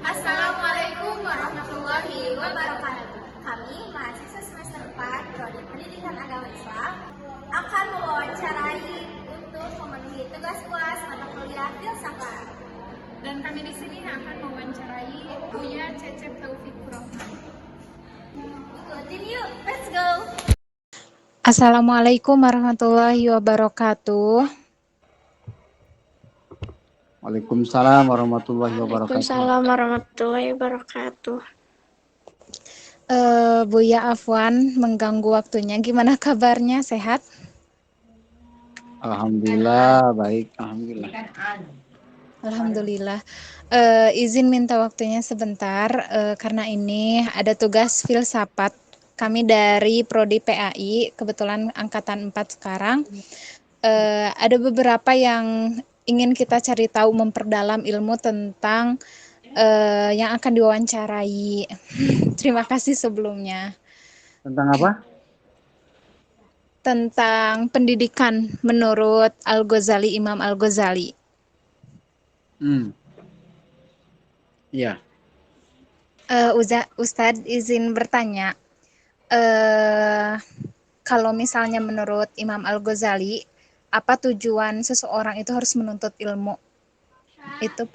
Assalamualaikum warahmatullahi wabarakatuh. Kami mahasiswa semester 4 Prodi Pendidikan Agama Islam akan mewawancarai untuk memenuhi tugas UAS mata kuliah filsafat. Dan kami di sini akan mewawancarai Buya Cecep Taufikur Rahman. Ikutin yuk, let's go. Assalamualaikum warahmatullahi wabarakatuh. Waalaikumsalam warahmatullahi wabarakatuh. Waalaikumsalam warahmatullahi wabarakatuh. Buya Afwan mengganggu waktunya. Gimana kabarnya? Sehat? Alhamdulillah baik, alhamdulillah. Alhamdulillah. Izin minta waktunya sebentar karena ini ada tugas filsafat. Kami dari Prodi PAI, kebetulan angkatan 4 sekarang. Ada beberapa yang ingin kita cari tahu, memperdalam ilmu tentang yang akan diwawancarai. Terima kasih sebelumnya. Tentang apa? Tentang pendidikan menurut Al-Ghazali, Imam Al-Ghazali. Iya. Ustadz izin bertanya, kalau misalnya menurut Imam Al-Ghazali, apa tujuan seseorang itu harus menuntut ilmu? Itu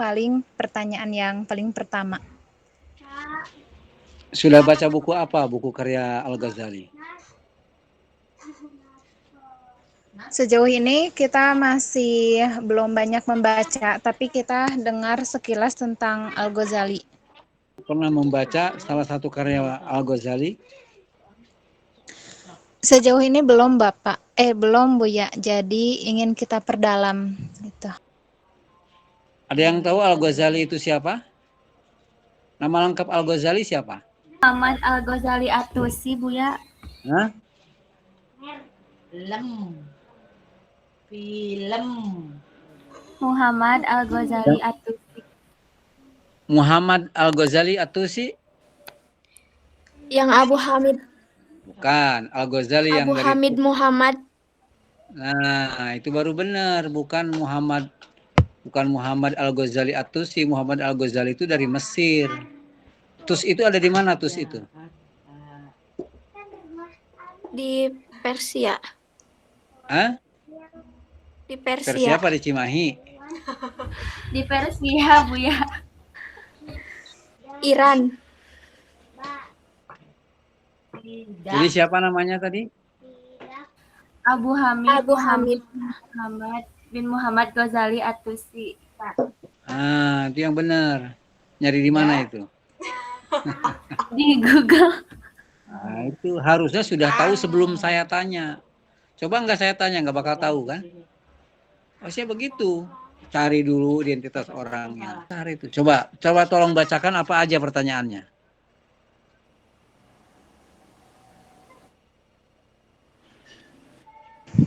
pertanyaan yang paling pertama. Sudah baca buku apa? Buku karya Al-Ghazali? Sejauh ini kita masih belum banyak membaca, tapi kita dengar sekilas tentang Al-Ghazali. Pernah membaca salah satu karya Al-Ghazali? Sejauh ini belum Bapak, belum Buya, jadi ingin kita perdalam gitu. Ada yang tahu Al-Ghazali itu siapa? Nama lengkap Al-Ghazali siapa? Muhammad Al-Ghazali At-Tusi, Buya. Hah? Film. Muhammad Al-Ghazali At-Tusi. Muhammad Al-Ghazali At-Tusi? Yang Abu Hamid. Bukan, Al-Ghazali yang Abu dari Hamid Muhammad. Nah, itu baru benar, bukan Muhammad Al-Ghazali At-Tusi. Muhammad Al-Ghazali itu dari Mesir. Tus itu ada di mana Tus itu? Di Persia. Hah? Di Persia Persia. apa di Cimahi? Di Persia, Buya. Iran. Jadi siapa namanya tadi? Abu Hamid. Abu Hamid. Muhammad bin Muhammad Ghazali At-Tusi. Ah, itu yang benar. Nyari di mana itu? Di Google. Nah, itu harusnya sudah tahu sebelum saya tanya. Coba nggak saya tanya, nggak bakal tahu kan? Harusnya begitu. Cari dulu identitas orangnya. Cari itu. Coba tolong bacakan apa aja pertanyaannya.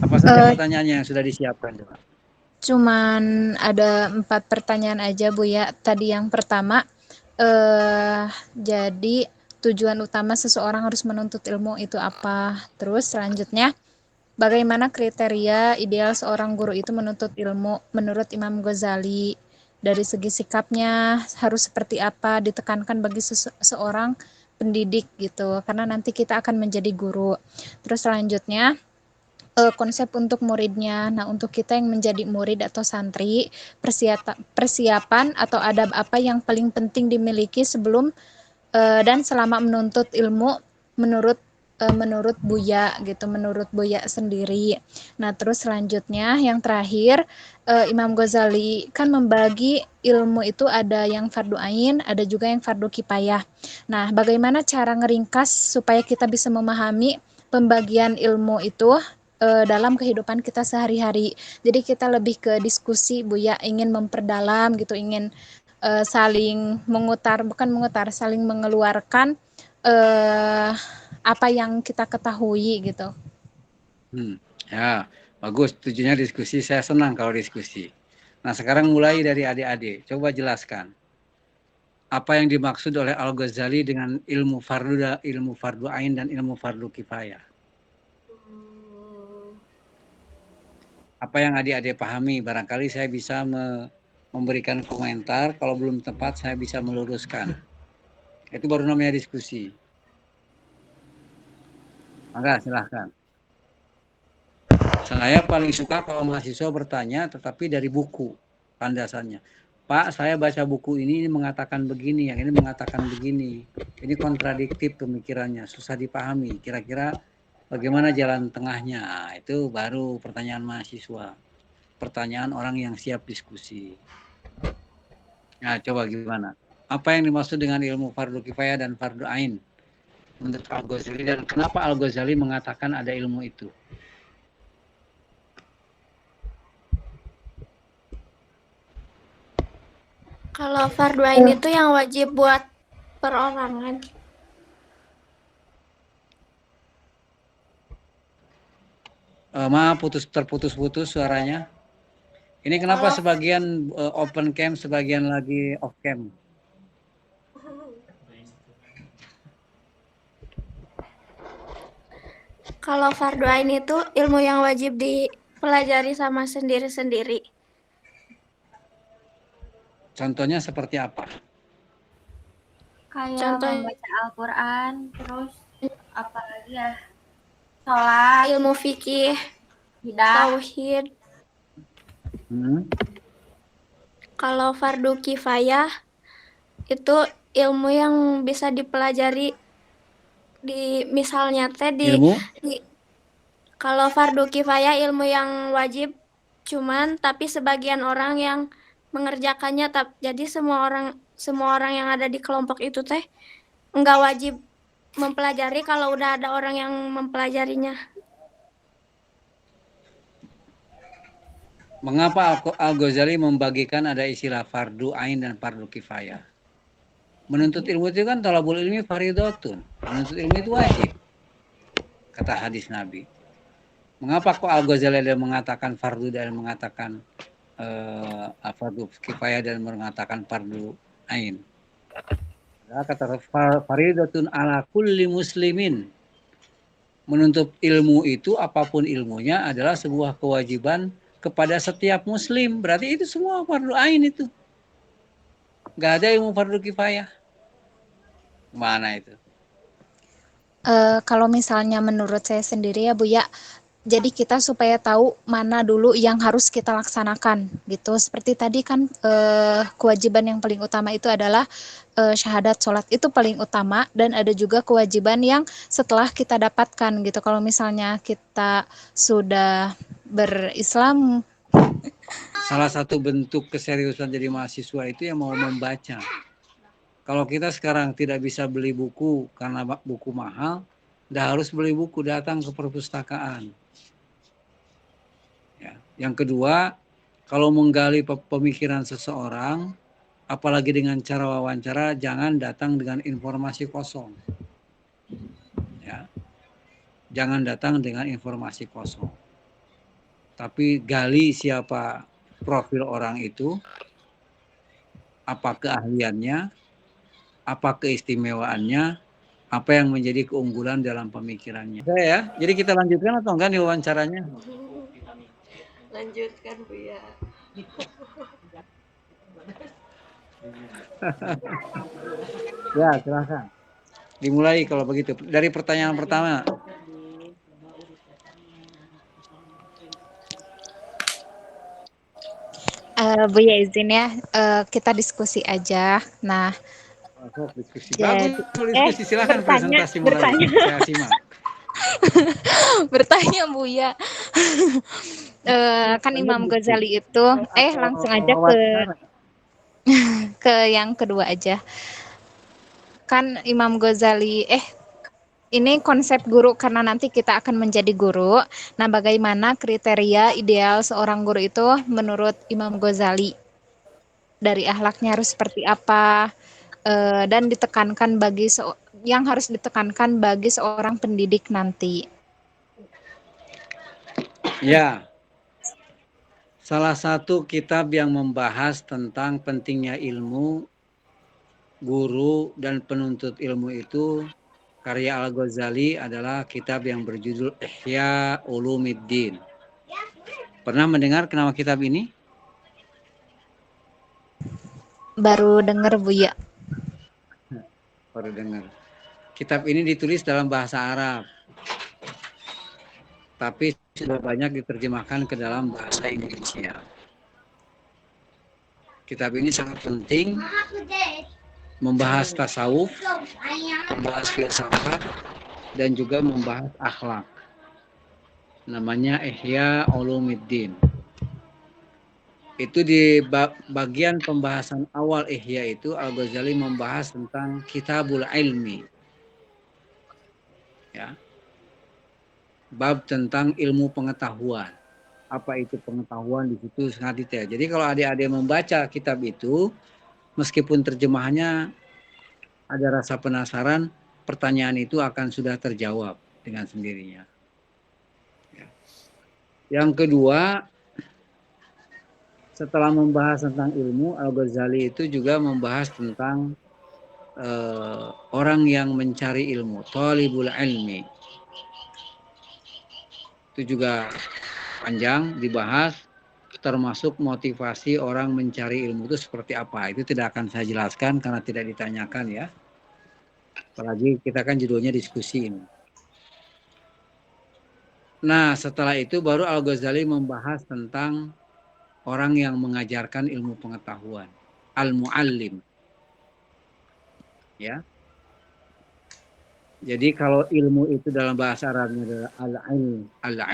Apa saja pertanyaannya yang sudah disiapkan, coba? Cuman ada 4 pertanyaan aja Bu ya. Tadi yang pertama, jadi tujuan utama seseorang harus menuntut ilmu itu apa? Terus selanjutnya, bagaimana kriteria ideal seorang guru itu menuntut ilmu menurut Imam Ghazali? Dari segi sikapnya harus seperti apa ditekankan bagi seorang pendidik gitu, karena nanti kita akan menjadi guru. Terus selanjutnya, konsep untuk muridnya. Nah, untuk kita yang menjadi murid atau santri, persiapan atau adab apa yang paling penting dimiliki sebelum dan selama menuntut ilmu menurut Buya gitu, menurut Buya sendiri. Nah, terus selanjutnya yang terakhir, Imam Ghazali kan membagi ilmu itu ada yang fardu ain, ada juga yang fardu kifayah. Nah, bagaimana cara ngeringkas supaya kita bisa memahami pembagian ilmu itu dalam kehidupan kita sehari-hari. Jadi kita lebih ke diskusi Buya, ingin memperdalam gitu, ingin saling saling mengeluarkan apa yang kita ketahui gitu. Ya, bagus. Tujuannya diskusi. Saya senang kalau diskusi. Nah, sekarang mulai dari adik-adik. Coba jelaskan. Apa yang dimaksud oleh Al-Ghazali dengan ilmu fardu ain dan ilmu fardu kifayah? Apa yang adik-adik pahami? Barangkali saya bisa memberikan komentar. Kalau belum tepat, saya bisa meluruskan. Itu baru namanya diskusi. Maka silahkan. Saya paling suka kalau mahasiswa bertanya, tetapi dari buku landasannya. Pak, saya baca buku ini mengatakan begini, yang ini mengatakan begini. Ini kontradiktif pemikirannya, susah dipahami. Kira-kira bagaimana jalan tengahnya? Nah, itu baru pertanyaan mahasiswa. Pertanyaan orang yang siap diskusi. Nah, coba gimana? Apa yang dimaksud dengan ilmu fardu kifayah dan fardu ain menurut Al-Ghazali, dan kenapa Al-Ghazali mengatakan ada ilmu itu? Kalau fardu ain itu yang wajib buat perorangan. Maaf, terputus-putus suaranya. Ini kenapa sebagian open cam, sebagian lagi off cam? Kalau fardu ain itu ilmu yang wajib dipelajari sama sendiri-sendiri. Contohnya seperti apa? Kayak Contoh- membaca Al-Quran, terus apalagi ya, sholat, Ilmu fikih, bidah. tauhid. Hmm? Kalau fardu kifayah itu ilmu yang bisa dipelajari misalnya Ilmu? kalau fardu kifayah ilmu yang wajib cuman tapi sebagian orang yang mengerjakannya, jadi semua orang yang ada di kelompok itu nggak wajib mempelajari kalau udah ada orang yang mempelajarinya. Mengapa Al-Ghazali membagikan ada istilah fardu ain dan fardu kifayah? Menuntut ilmu itu kan talabul ilmi fardhatun. Menuntut ilmu itu wajib. Kata hadis Nabi. Mengapa kok Al-Ghazali ada mengatakan fardu dan mengatakan fardu kifayah dan mengatakan fardu ain? Kata fardhatun ala kulli muslimin. Menuntut ilmu itu apapun ilmunya adalah sebuah kewajiban kepada setiap muslim. Berarti itu semua fardu ain itu. Gak ada ilmu fardu kifayah. Mana itu? Kalau misalnya menurut saya sendiri ya Bu ya, jadi kita supaya tahu mana dulu yang harus kita laksanakan gitu. Seperti tadi kan kewajiban yang paling utama itu adalah syahadat sholat, itu paling utama, dan ada juga kewajiban yang setelah kita dapatkan gitu. Kalau misalnya kita sudah berislam, Salah satu bentuk keseriusan jadi mahasiswa itu yang mau membaca. Kalau kita sekarang tidak bisa beli buku karena buku mahal, udah harus beli buku, datang ke perpustakaan. Ya. Yang kedua, kalau menggali pemikiran seseorang, apalagi dengan cara wawancara, jangan datang dengan informasi kosong. Ya. Jangan datang dengan informasi kosong. Tapi gali siapa profil orang itu, apa keahliannya, apa keistimewaannya, apa yang menjadi keunggulan dalam pemikirannya. Oke ya, jadi kita lanjutkan atau enggak nih wawancaranya? Lanjutkan Bu ya. Ya, silakan. Dimulai kalau begitu. Dari pertanyaan pertama. Bu ya izin ya, kita diskusi aja. Nah, Diskusi. Jadi- Bagus, diskusi. Silakan presentasi mulai. bertanya. Saya simak. bertanya Bu ya, kan Imam Ghazali itu, langsung aja ke yang kedua aja. Kan Imam Ghazali, ini konsep guru karena nanti kita akan menjadi guru. Nah, bagaimana kriteria ideal seorang guru itu menurut Imam Ghazali? Dari akhlaknya harus seperti apa? Dan ditekankan yang harus ditekankan bagi seorang pendidik nanti. Ya. Salah satu kitab yang membahas tentang pentingnya ilmu, guru dan penuntut ilmu itu karya Al-Ghazali adalah kitab yang berjudul Ihya Ulumiddin. Pernah mendengar nama kitab ini? Baru dengar Buya. Baru dengar. Kitab ini ditulis dalam bahasa Arab, tapi sudah banyak diterjemahkan ke dalam bahasa Indonesia. Kitab ini sangat penting, membahas tasawuf, membahas filsafat, dan juga membahas akhlak. Namanya Ihya Ulumuddin. Itu di bagian pembahasan awal Ihya itu Al-Ghazali membahas tentang Kitabul Ilmi. Ya. Bab tentang ilmu pengetahuan. Apa itu pengetahuan, di situ sangat detail. Jadi kalau adik-adik membaca kitab itu, meskipun terjemahannya ada rasa penasaran, pertanyaan itu akan sudah terjawab dengan sendirinya. Ya. Yang kedua, setelah membahas tentang ilmu, Al-Ghazali itu juga membahas tentang orang yang mencari ilmu, talibul ilmi. Itu juga panjang dibahas, termasuk motivasi orang mencari ilmu itu seperti apa. Itu tidak akan saya jelaskan karena tidak ditanyakan ya. Apalagi kita kan judulnya diskusi ini. Nah, setelah itu baru Al-Ghazali membahas tentang orang yang mengajarkan ilmu pengetahuan, al-muallim. Ya. Jadi kalau ilmu itu dalam bahasa Arabnya adalah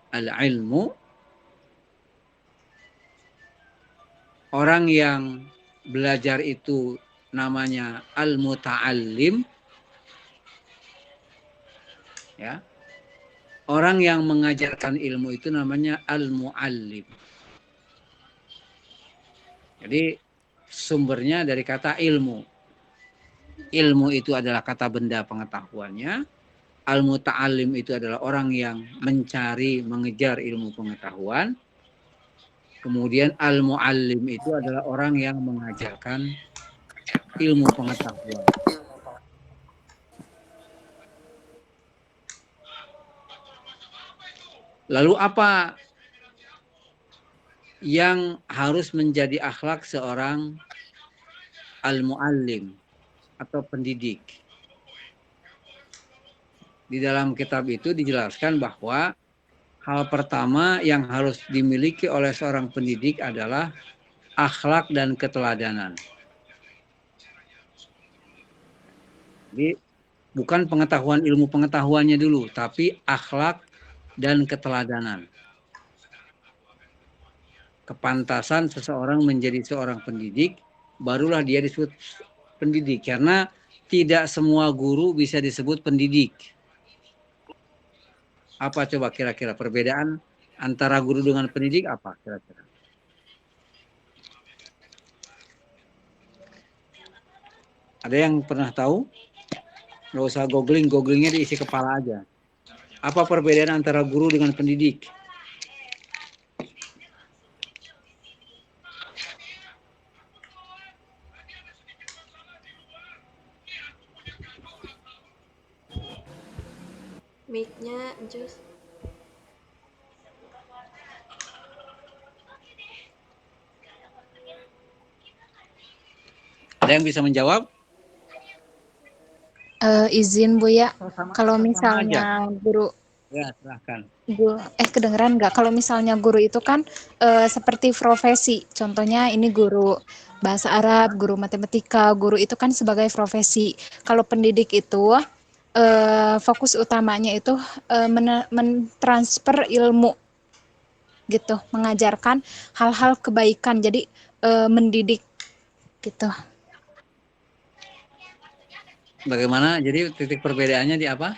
al-ilmu. Orang yang belajar itu namanya al-muta'allim. Ya. Orang yang mengajarkan ilmu itu namanya al-muallim. Jadi sumbernya dari kata ilmu. Ilmu itu adalah kata benda pengetahuannya. Al-muta'allim itu adalah orang yang mencari, mengejar ilmu pengetahuan. Kemudian al-muallim itu adalah orang yang mengajarkan ilmu pengetahuan. Lalu apa yang harus menjadi akhlak seorang al-muallim atau pendidik? Di dalam kitab itu dijelaskan bahwa hal pertama yang harus dimiliki oleh seorang pendidik adalah akhlak dan keteladanan. Jadi bukan pengetahuan, ilmu pengetahuannya dulu, tapi akhlak dan keteladanan. Kepantasan seseorang menjadi seorang pendidik, barulah dia disebut pendidik. Karena tidak semua guru bisa disebut pendidik. Apa coba kira-kira perbedaan antara guru dengan pendidik apa kira-kira? Ada yang pernah tahu? Nggak usah googlingnya diisi kepala aja. Apa perbedaan antara guru dengan pendidik? Mic-nya Jus. Ada yang bisa menjawab? Izin Buya, kalau Sama misalnya aja. guru Ya, silahkan. kedengeran nggak? Kalau misalnya guru itu kan seperti profesi. Contohnya ini guru bahasa Arab, guru matematika, guru itu kan sebagai profesi. Kalau pendidik itu fokus utamanya itu mentransfer ilmu gitu, mengajarkan hal-hal kebaikan. Jadi mendidik gitu. Bagaimana? Jadi titik perbedaannya di apa?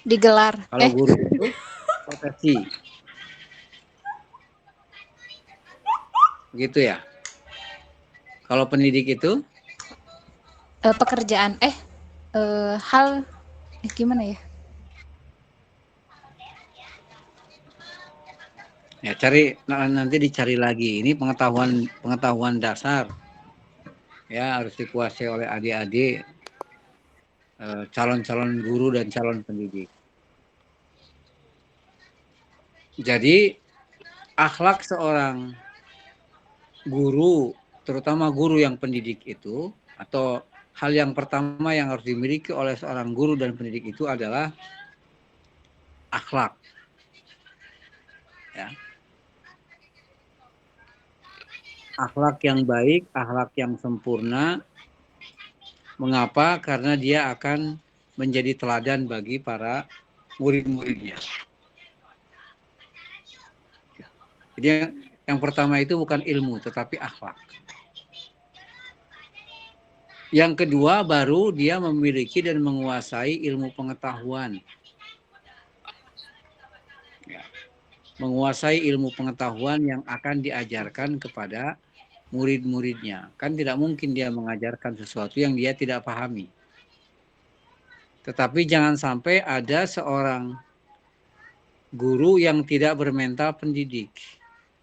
Digelar. Kalau guru itu profesi. Gitu ya. Kalau pendidik itu Pekerjaan hal gimana ya? ya nanti dicari lagi. Ini pengetahuan dasar. Ya, harus dikuasai oleh adik-adik calon-calon guru dan calon pendidik. Jadi akhlak seorang guru terutama guru yang pendidik itu, atau hal yang pertama yang harus dimiliki oleh seorang guru dan pendidik itu adalah akhlak. Ya. Akhlak yang baik, akhlak yang sempurna. Mengapa? Karena dia akan menjadi teladan bagi para murid-muridnya. Jadi yang pertama itu bukan ilmu, tetapi akhlak. Yang kedua, baru dia memiliki dan menguasai ilmu pengetahuan. Ya. Menguasai ilmu pengetahuan yang akan diajarkan kepada murid-muridnya. Kan tidak mungkin dia mengajarkan sesuatu yang dia tidak pahami. Tetapi jangan sampai ada seorang guru yang tidak bermental pendidik.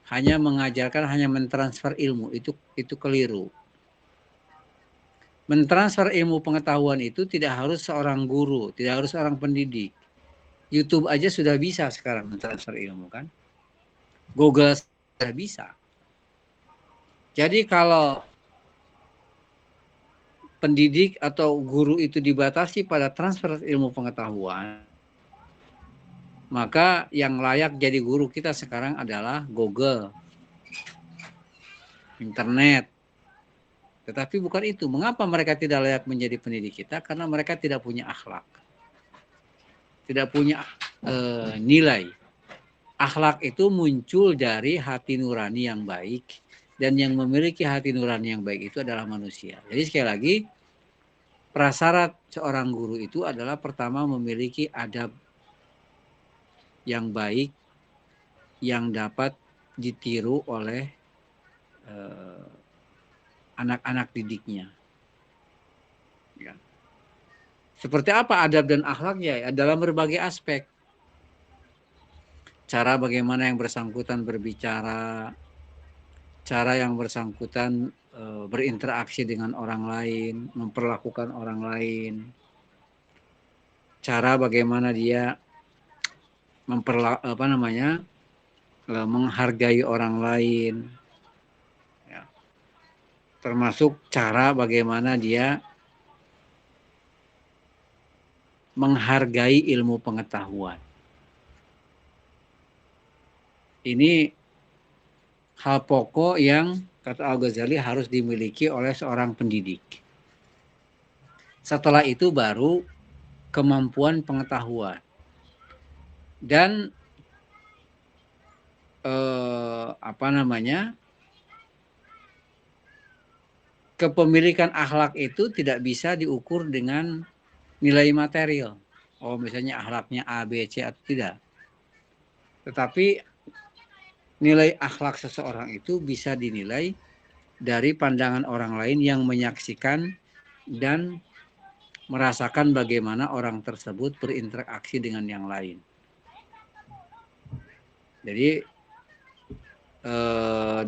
Hanya mengajarkan, hanya mentransfer ilmu. Itu keliru. Mentransfer ilmu pengetahuan itu tidak harus seorang guru, tidak harus seorang pendidik. YouTube aja sudah bisa sekarang mentransfer ilmu kan. Google sudah bisa. Jadi kalau pendidik atau guru itu dibatasi pada transfer ilmu pengetahuan, maka yang layak jadi guru kita sekarang adalah Google, internet. Tetapi bukan itu. Mengapa mereka tidak layak menjadi pendidik kita? Karena mereka tidak punya akhlak. Tidak punya nilai. Akhlak itu muncul dari hati nurani yang baik. Dan yang memiliki hati nurani yang baik itu adalah manusia. Jadi sekali lagi, prasyarat seorang guru itu adalah pertama memiliki adab yang baik yang dapat ditiru oleh anak-anak didiknya. Ya. Seperti apa adab dan akhlaknya? Ya, dalam berbagai aspek. Cara bagaimana yang bersangkutan berbicara, cara yang bersangkutan berinteraksi dengan orang lain, memperlakukan orang lain, cara bagaimana dia menghargai orang lain, ya. Termasuk cara bagaimana dia menghargai ilmu pengetahuan. Ini hal pokok yang kata Al-Ghazali harus dimiliki oleh seorang pendidik. Setelah itu baru kemampuan pengetahuan. Dan kepemilikan akhlak itu tidak bisa diukur dengan nilai material. Oh, misalnya akhlaknya A, B, C atau tidak. Tetapi nilai akhlak seseorang itu bisa dinilai dari pandangan orang lain yang menyaksikan dan merasakan bagaimana orang tersebut berinteraksi dengan yang lain. Jadi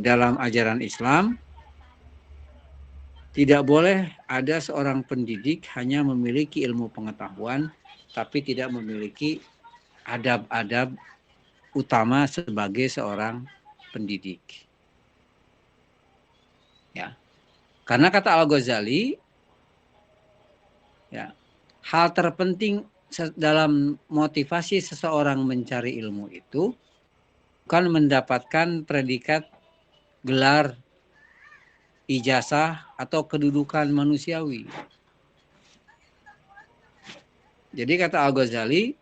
dalam ajaran Islam tidak boleh ada seorang pendidik hanya memiliki ilmu pengetahuan tapi tidak memiliki adab-adab utama sebagai seorang pendidik. Ya. Karena kata Al-Ghazali, ya, hal terpenting dalam motivasi seseorang mencari ilmu itu bukan mendapatkan predikat gelar, ijazah atau kedudukan manusiawi. Jadi kata Al-Ghazali,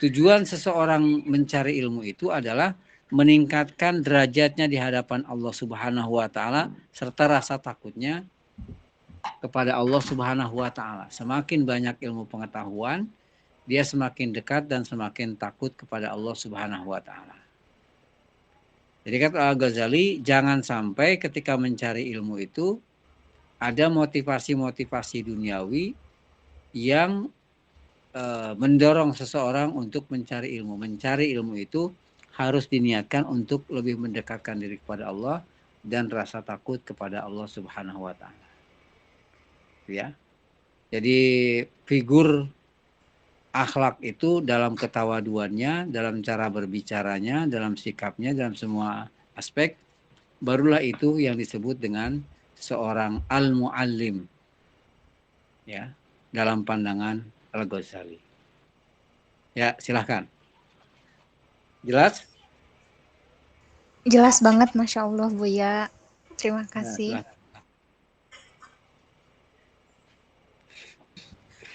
tujuan seseorang mencari ilmu itu adalah meningkatkan derajatnya di hadapan Allah Subhanahu wa taala serta rasa takutnya kepada Allah Subhanahu wa taala. Semakin banyak ilmu pengetahuan, dia semakin dekat dan semakin takut kepada Allah Subhanahu wa taala. Jadi kata Al-Ghazali, jangan sampai ketika mencari ilmu itu ada motivasi-motivasi duniawi yang mendorong seseorang untuk mencari ilmu. Mencari ilmu itu harus diniatkan untuk lebih mendekatkan diri kepada Allah dan rasa takut kepada Allah Subhanahu wa taala. Ya. Jadi figur akhlak itu dalam ketawaduannya, dalam cara berbicaranya, dalam sikapnya, dalam semua aspek, barulah itu yang disebut dengan seorang al-muallim, ya, dalam pandangan Al-Ghazali. Ya, silahkan. Jelas? Jelas banget, Masya Allah, Buya. Terima Ya, kasih. silahkan.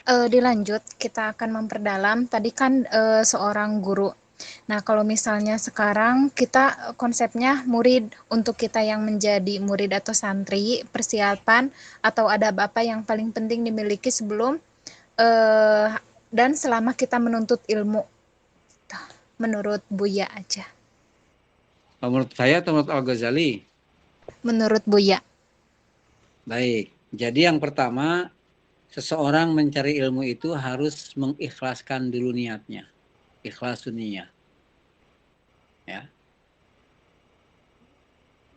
Dilanjut, kita akan memperdalam. Tadi kan seorang guru. Nah, kalau misalnya sekarang kita konsepnya murid, untuk kita yang menjadi murid atau santri, persiapan atau adab apa yang paling penting dimiliki sebelum dan selama kita menuntut ilmu. Menurut Buya aja. Menurut saya atau menurut Al-Ghazali? Menurut Buya. Baik. Jadi yang pertama, seseorang mencari ilmu itu harus mengikhlaskan dulu niatnya. Ikhlasun niyah. Ya.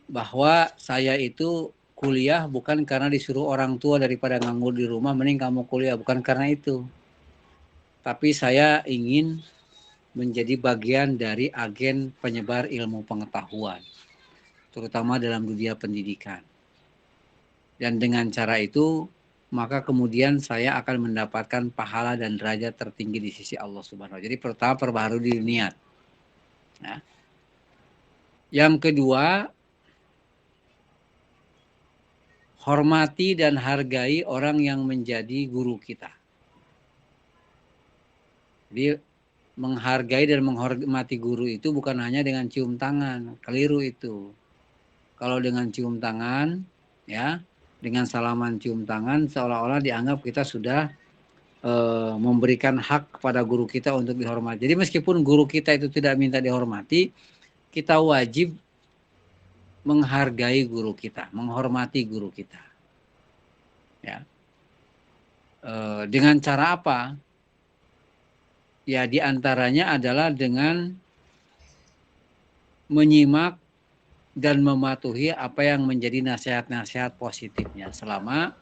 Bahwa saya itu kuliah bukan karena disuruh orang tua daripada nganggur di rumah, mending kamu kuliah. Bukan karena itu. Tapi saya ingin menjadi bagian dari agen penyebar ilmu pengetahuan, terutama dalam dunia pendidikan. Dan dengan cara itu, maka kemudian saya akan mendapatkan pahala dan derajat tertinggi di sisi Allah Subhanahu wa Ta'ala. Jadi pertama, perbaharui niat. Nah. Yang kedua, hormati dan hargai orang yang menjadi guru kita. Jadi menghargai dan menghormati guru itu bukan hanya dengan cium tangan, keliru itu. Kalau dengan cium tangan, ya, dengan salaman cium tangan, seolah-olah dianggap kita sudah memberikan hak kepada guru kita untuk dihormati. Jadi meskipun guru kita itu tidak minta dihormati, kita wajib menghargai guru kita, menghormati guru kita. Ya. Dengan cara apa? Ya, diantaranya adalah dengan menyimak dan mematuhi apa yang menjadi nasihat-nasihat positifnya selama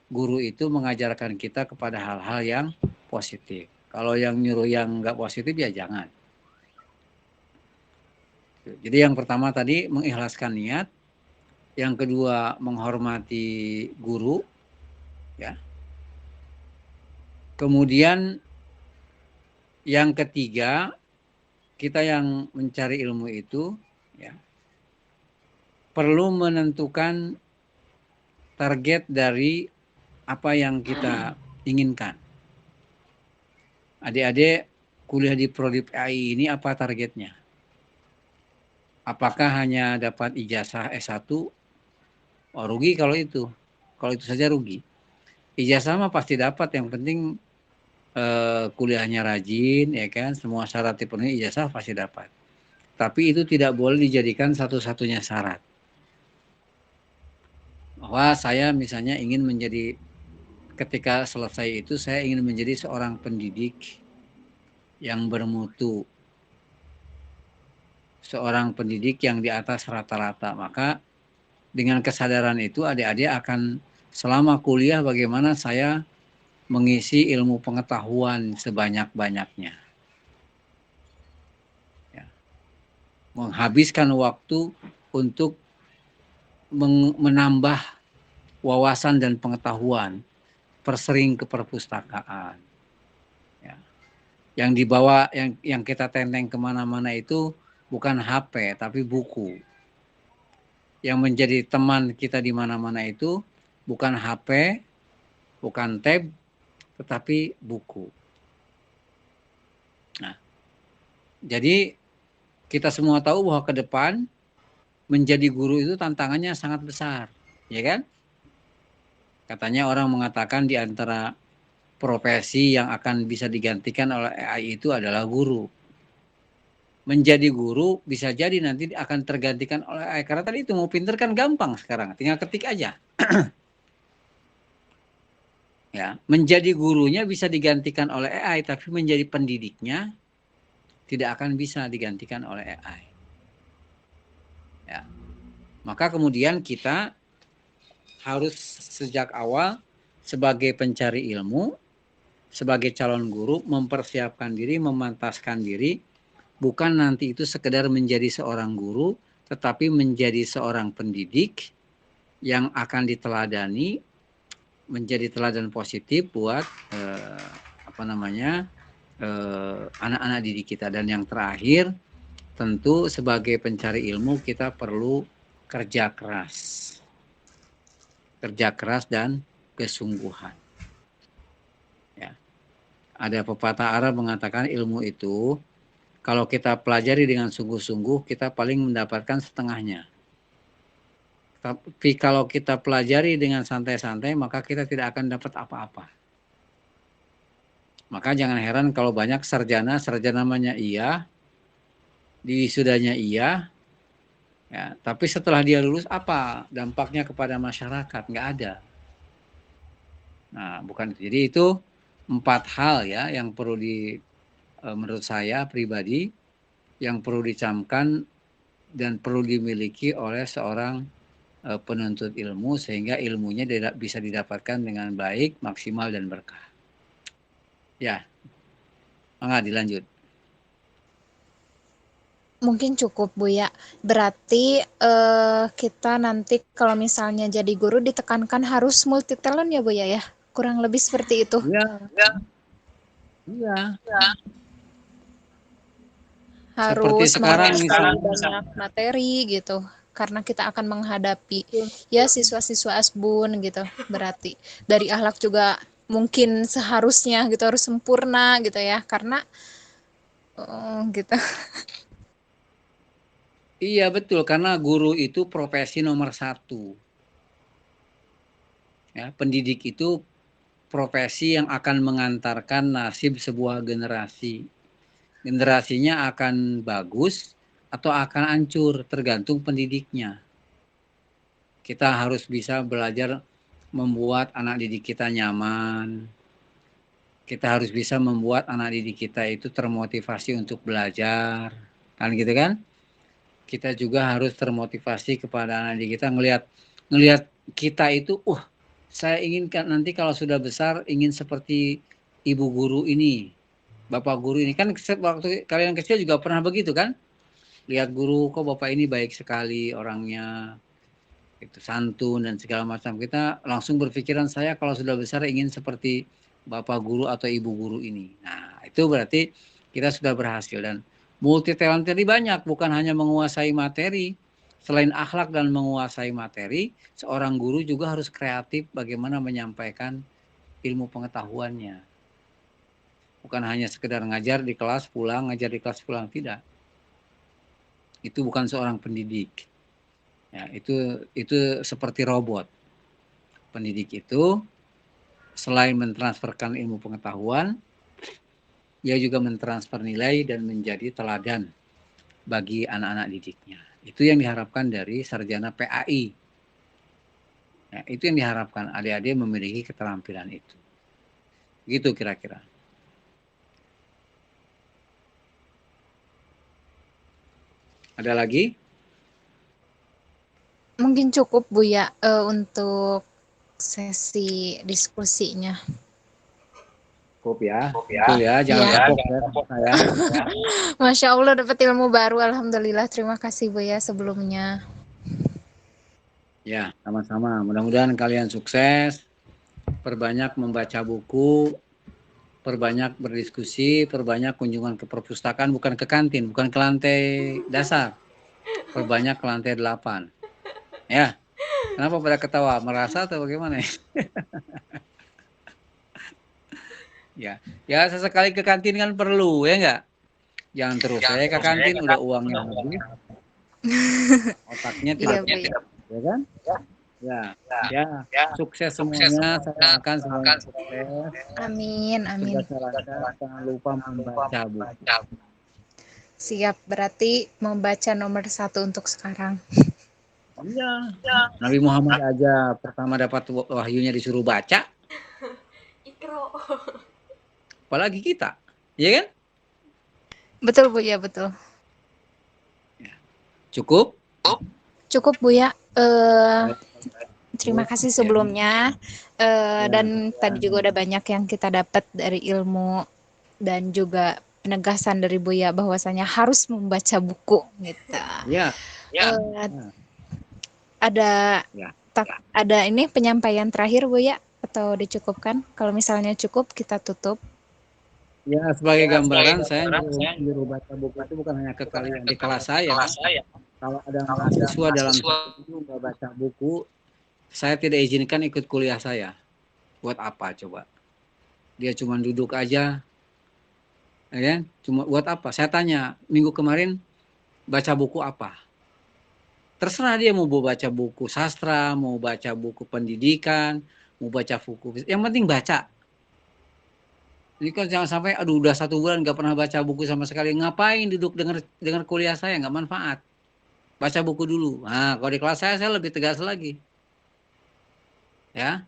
guru itu mengajarkan kita kepada hal-hal yang positif. Kalau yang nyuruh yang nggak positif ya jangan. Jadi yang pertama tadi mengikhlaskan niat, yang kedua menghormati guru, ya. Kemudian yang ketiga, kita yang mencari ilmu itu, ya, perlu menentukan target dari apa yang kita inginkan. Adik-adik kuliah di Prodi PAI ini apa targetnya? Apakah hanya dapat ijazah S1? Oh, rugi kalau itu. Kalau itu saja rugi. Ijazah mah pasti dapat, yang penting kuliahnya rajin, ya kan? Semua syarat dipenuhi, ijazah pasti dapat. Tapi itu tidak boleh dijadikan satu-satunya syarat. Bahwa saya misalnya ingin menjadi, ketika selesai itu saya ingin menjadi seorang pendidik yang bermutu, seorang pendidik yang di atas rata-rata. Maka dengan kesadaran itu adik-adik akan selama kuliah bagaimana saya mengisi ilmu pengetahuan sebanyak-banyaknya. Ya. Menghabiskan waktu untuk menambah wawasan dan pengetahuan, persering ke perpustakaan. Ya. Yang dibawa, yang kita tenteng kemana-mana itu bukan HP, tapi buku. Yang menjadi teman kita di mana-mana itu bukan HP, bukan tab, tetapi buku. Nah, jadi kita semua tahu bahwa ke depan menjadi guru itu tantangannya sangat besar, ya kan? Katanya orang mengatakan di antara profesi yang akan bisa digantikan oleh AI itu adalah guru. Menjadi guru bisa jadi nanti akan tergantikan oleh AI. Karena tadi itu mau pinter kan gampang sekarang, tinggal ketik aja. Ya, menjadi gurunya bisa digantikan oleh AI, tapi menjadi pendidiknya tidak akan bisa digantikan oleh AI. Ya. Maka kemudian kita harus sejak awal sebagai pencari ilmu, sebagai calon guru, mempersiapkan diri, memantaskan diri, bukan nanti itu sekedar menjadi seorang guru, tetapi menjadi seorang pendidik yang akan diteladani, menjadi teladan positif buat anak-anak didik kita. Dan yang terakhir, tentu sebagai pencari ilmu kita perlu kerja keras dan kesungguhan. Ya. Ada pepatah Arab mengatakan ilmu itu kalau kita pelajari dengan sungguh-sungguh kita paling mendapatkan setengahnya. Tapi kalau kita pelajari dengan santai-santai maka kita tidak akan dapat apa-apa. Maka jangan heran kalau banyak sarjana namanya iya, di wisudanya iya, ya, tapi setelah dia lulus apa dampaknya kepada masyarakat? Nggak ada. Nah, bukan itu. Jadi itu 4 hal ya yang perlu menurut saya pribadi yang perlu dicamkan dan perlu dimiliki oleh seorang penuntut ilmu sehingga ilmunya bisa didapatkan dengan baik, maksimal dan berkah. Ya, mangga dilanjut. Mungkin cukup Bu ya. Berarti kita nanti kalau misalnya jadi guru ditekankan harus multi talent ya Bu ya? Kurang lebih seperti itu. Iya. Harus sekarang banyak materi gitu. Karena kita akan menghadapi ya siswa-siswa asbun gitu. Berarti dari akhlak juga mungkin seharusnya gitu harus sempurna gitu ya. Karena gitu. Iya betul, karena guru itu profesi nomor 1. Ya, pendidik itu profesi yang akan mengantarkan nasib sebuah generasi. Generasinya akan bagus atau akan hancur, tergantung pendidiknya. Kita harus bisa belajar membuat anak didik kita nyaman. Kita harus bisa membuat anak didik kita itu termotivasi untuk belajar. Kan gitu kan? Kita juga harus termotivasi kepada anak didik kita ngelihat kita itu saya inginkan nanti kalau sudah besar ingin seperti ibu guru ini, bapak guru ini. Kan waktu kalian kecil juga pernah begitu kan? Lihat guru kok bapak ini baik sekali orangnya, itu santun dan segala macam. Kita langsung berpikiran saya kalau sudah besar ingin seperti bapak guru atau ibu guru ini. Nah, itu berarti kita sudah berhasil. Dan multi talent tadi banyak, bukan hanya menguasai materi. Selain akhlak dan menguasai materi, seorang guru juga harus kreatif bagaimana menyampaikan ilmu pengetahuannya. Bukan hanya sekedar ngajar di kelas pulang, tidak. Itu bukan seorang pendidik. Ya, itu seperti robot. Pendidik itu selain mentransferkan ilmu pengetahuan, dia juga mentransfer nilai dan menjadi teladan bagi anak-anak didiknya. Itu yang diharapkan dari sarjana PAI. Ya, itu yang diharapkan adik-adik memiliki keterampilan itu. Gitu kira-kira. Ada lagi? Mungkin cukup Bu ya untuk sesi diskusinya. Cukup ya. Betul ya, jangan kapok ya. Masya Allah dapat ilmu baru, alhamdulillah. Terima kasih Bu ya sebelumnya. Ya, sama-sama. Mudah-mudahan kalian sukses. Perbanyak membaca buku, perbanyak berdiskusi, perbanyak kunjungan ke perpustakaan, bukan ke kantin, bukan ke lantai dasar. Perbanyak ke lantai 8. Ya. Kenapa pada ketawa? Merasa atau bagaimana? Ya, sesekali ke kantin kan perlu, ya enggak? Jangan terus. Saya ke kantin udah uangnya habis. Otaknya tidak, ya kan? Ya. Sukses semuanya. Saya akan semuanya sukses. Amin. Jangan lupa membaca buku. Siap, berarti membaca nomor 1 untuk sekarang. Iya. Nabi Muhammad aja pertama dapat wahyunya disuruh baca. Ikro. Apalagi kita, ya kan? Betul Bu ya, betul. Cukup? Cukup Bu ya. Terima kasih sebelumnya. Dan tadi juga udah banyak yang kita dapat dari ilmu dan juga penegasan dari Bu ya bahwasanya harus membaca buku gitu. Ya. Ada Ada ini penyampaian terakhir Bu ya? Atau dicukupkan? Kalau misalnya cukup, kita tutup. Ya, sebagai gambaran, saya nyuruh baca buku itu bukan hanya ke kalian di kelas saya. Kalau ada mahasiswa dalam itu nggak baca buku, saya tidak izinkan ikut kuliah saya. Buat apa coba? Dia cuma duduk aja, ya kan? Cuma buat apa? Saya tanya, minggu kemarin baca buku apa? Terserah dia mau baca buku sastra, mau baca buku pendidikan, mau baca buku. Yang penting baca. Ini kan jangan sampai, aduh udah 1 bulan nggak pernah baca buku sama sekali. Ngapain duduk dengar kuliah saya, nggak manfaat. Baca buku dulu. Nah, kalau di kelas saya lebih tegas lagi. Ya.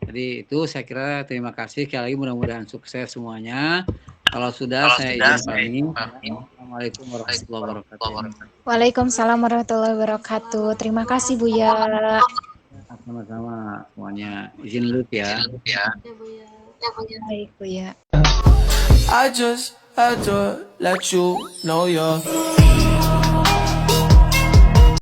Jadi itu saya kira terima kasih. Sekali lagi mudah-mudahan sukses semuanya. Kalau sudah saya izin pamit. Assalamualaikum warahmatullahi wabarakatuh. Waalaikumsalam warahmatullahi wabarakatuh. Terima kasih Buya. Sama-sama semuanya. Izin dulu ya. Baik Buya. I just had to let you know you're